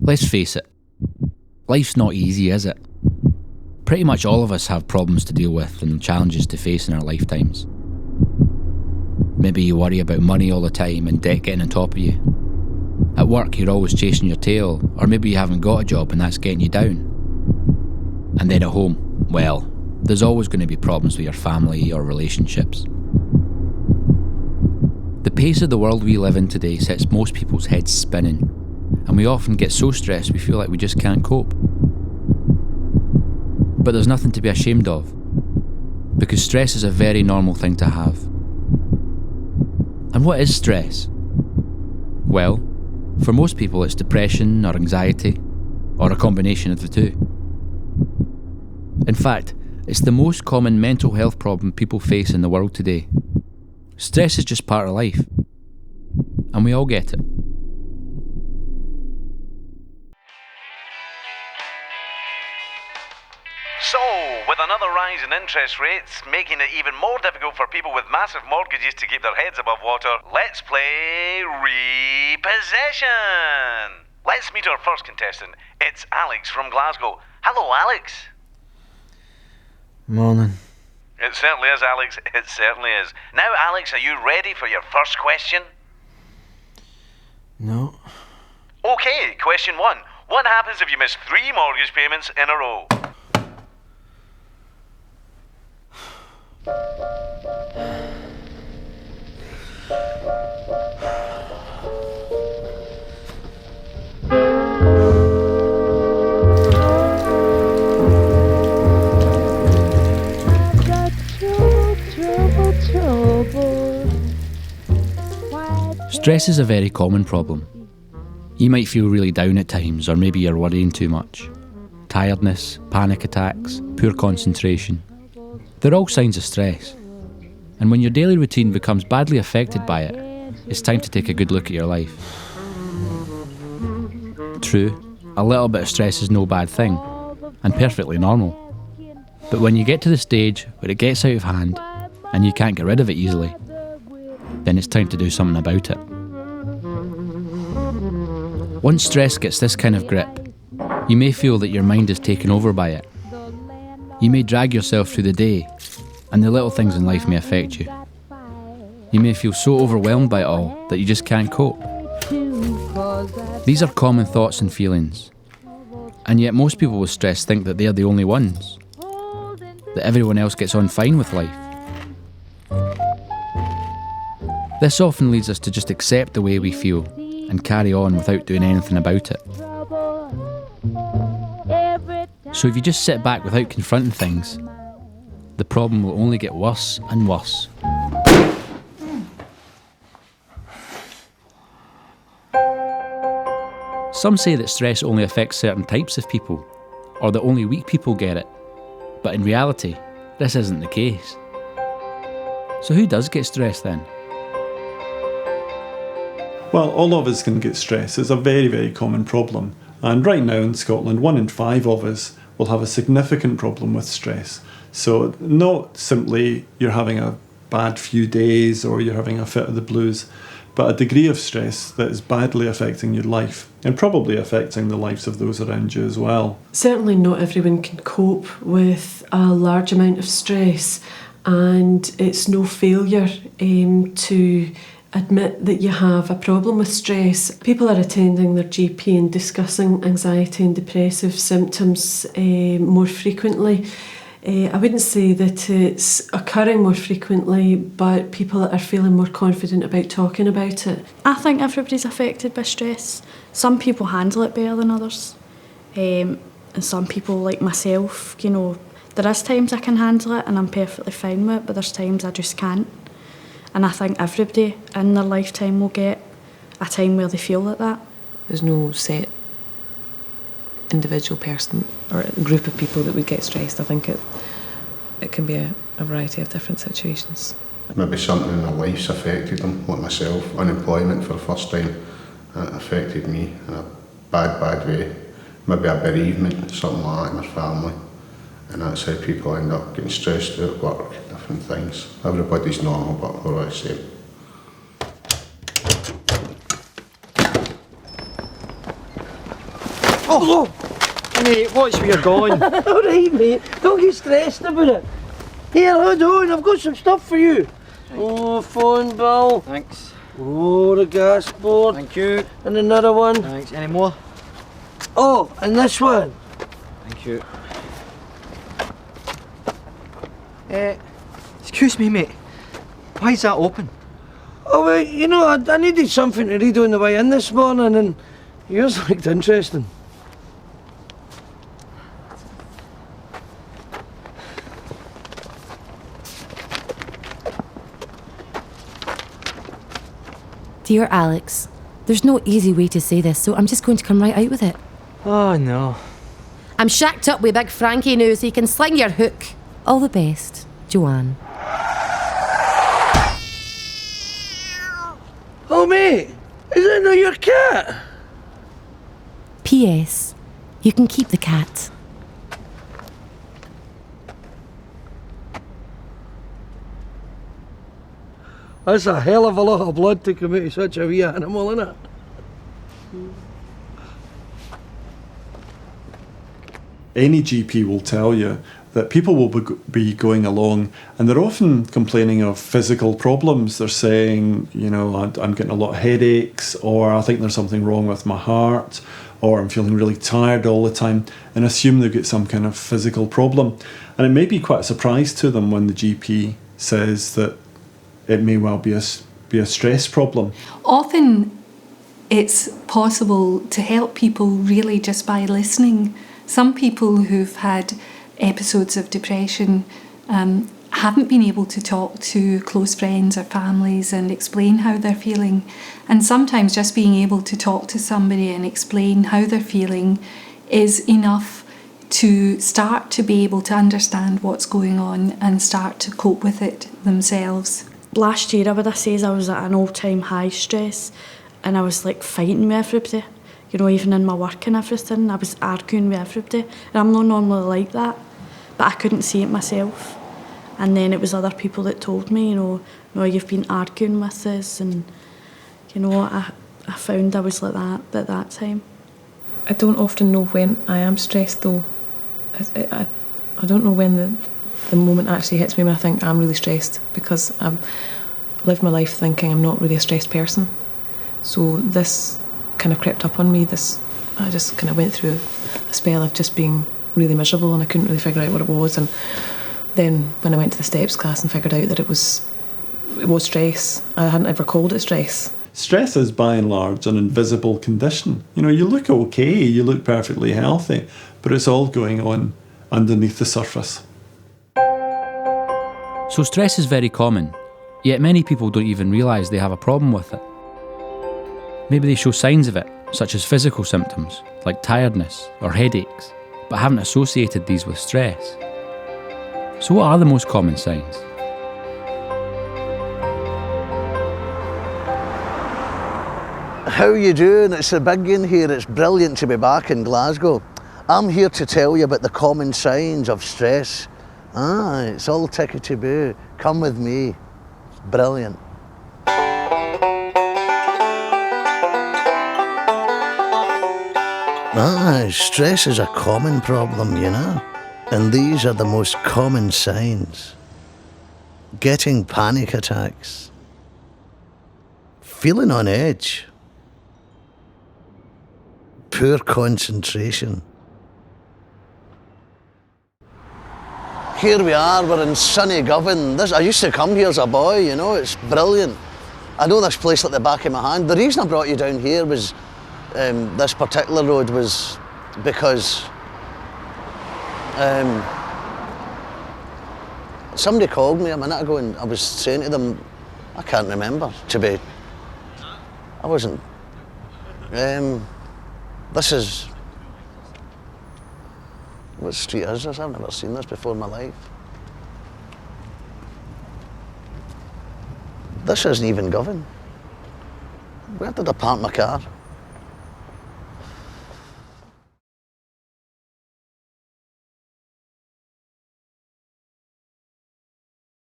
Let's face it, life's not easy, is it? Pretty much all of us have problems to deal with and challenges to face in our lifetimes. Maybe you worry about money all the time and debt getting on top of you. At work, you're always chasing your tail, or maybe you haven't got a job and that's getting you down. And then at home, well, there's always going to be problems with your family or relationships. The pace of the world we live in today sets most people's heads spinning, and we often get so stressed we feel like we just can't cope. But there's nothing to be ashamed of, because stress is a very normal thing to have. And what is stress? Well, for most people it's depression or anxiety, or a combination of the two. In fact, it's the most common mental health problem people face in the world today. Stress is just part of life, and we all get it. So, with another rise in interest rates, making it even more difficult for people with massive mortgages to keep their heads above water, let's play Repossession! Let's meet our first contestant. It's Alex from Glasgow. Hello, Alex. Morning. It certainly is, Alex. It certainly is. Now, Alex, are you ready for your first question? No. Okay, question 1. What happens if you miss 3 mortgage payments in a row? Stress is a very common problem. You might feel really down at times, or maybe you're worrying too much. Tiredness, panic attacks, poor concentration. They're all signs of stress. And when your daily routine becomes badly affected by it, it's time to take a good look at your life. True, a little bit of stress is no bad thing, and perfectly normal. But when you get to the stage where it gets out of hand, and you can't get rid of it easily, then it's time to do something about it. Once stress gets this kind of grip, you may feel that your mind is taken over by it. You may drag yourself through the day, and the little things in life may affect you. You may feel so overwhelmed by it all that you just can't cope. These are common thoughts and feelings, and yet most people with stress think that they are the only ones, that everyone else gets on fine with life. This often leads us to just accept the way we feel and carry on without doing anything about it. So if you just sit back without confronting things, the problem will only get worse and worse. Some say that stress only affects certain types of people, or that only weak people get it. But in reality, this isn't the case. So who does get stressed then? Well, all of us can get stress. It's a very, very common problem. And right now in Scotland, 1 in 5 of us will have a significant problem with stress. So not simply you're having a bad few days or you're having a fit of the blues, but a degree of stress that is badly affecting your life and probably affecting the lives of those around you as well. Certainly not everyone can cope with a large amount of stress, and it's no failure to admit that you have a problem with stress. People are attending their GP and discussing anxiety and depressive symptoms more frequently. I wouldn't say that it's occurring more frequently, but people are feeling more confident about talking about it. I think everybody's affected by stress. Some people handle it better than others. And some people, like myself, there is times I can handle it and I'm perfectly fine with it, but there's times I just can't. And I think everybody in their lifetime will get a time where they feel like that. There's no set individual person or a group of people that would get stressed. I think it can be a variety of different situations. Maybe something in their life's affected them, like myself, unemployment for the first time, and it affected me in a bad way. Maybe a bereavement, something like that in their family. And that's how people end up getting stressed out at work, different things. Everybody's normal, but we're all the same. Oh! Mate, watch where you're going. Alright, mate. Don't get stressed about it. Here, hold on. I've got some stuff for you. Oh, phone bill. Thanks. Oh, the gas board. Thank you. And another one. Thanks. Any more? Oh, and this one. Thank you. Excuse me, mate. Why is that open? Oh, well, you know, I needed something to read on the way in this morning, and yours looked interesting. Dear Alex, there's no easy way to say this, so I'm just going to come right out with it. Oh, no. I'm shacked up with Big Frankie now, so you can sling your hook. All the best, Joanne. Oh, mate, is that not your cat? P.S. You can keep the cat. That's a hell of a lot of blood to come out of such a wee animal, isn't it? Any GP will tell you that people will be going along and they're often complaining of physical problems. They're saying, you know, I'm getting a lot of headaches, or I think there's something wrong with my heart, or I'm feeling really tired all the time, and assume they've got some kind of physical problem. And it may be quite a surprise to them when the GP says that it may well be a stress problem. Often it's possible to help people really just by listening. Some people who've had episodes of depression haven't been able to talk to close friends or families and explain how they're feeling. And sometimes just being able to talk to somebody and explain how they're feeling is enough to start to be able to understand what's going on and start to cope with it themselves. Last year, I would have said I was at an all-time high stress, and I was like fighting with everybody. You know, even in my work and everything, I was arguing with everybody. And I'm not normally like that, but I couldn't see it myself. And then it was other people that told me, you know, you've been arguing with us, and you know, I found I was like that at that time. I don't often know when I am stressed, though. I don't know when the moment actually hits me when I think I'm really stressed, because I've lived my life thinking I'm not really a stressed person. So this kind of crept up on me. I just kind of went through a spell of just being really miserable, and I couldn't really figure out what it was. And then when I went to the steps class and figured out that it was stress, I hadn't ever called it stress. Stress is by and large an invisible condition. You know, you look okay, you look perfectly healthy, but it's all going on underneath the surface. So stress is very common, yet many people don't even realise they have a problem with it. Maybe they show signs of it, such as physical symptoms, like tiredness or headaches, but haven't associated these with stress. So what are the most common signs? How you doing? It's the big one here. It's brilliant to be back in Glasgow. I'm here to tell you about the common signs of stress. It's all tickety-boo. Come with me. Brilliant. Stress is a common problem, you know. And these are the most common signs. Getting panic attacks. Feeling on edge. Poor concentration. Here we are, we're in sunny Govan. I used to come here as a boy, you know, it's brilliant. I know this place like the back of my hand. The reason I brought you down here was, this particular road was because somebody called me a minute ago and I was saying to them, I can't remember, I wasn't, this is, what street is this? I've never seen this before in my life. This isn't even Govan. Where did I park my car?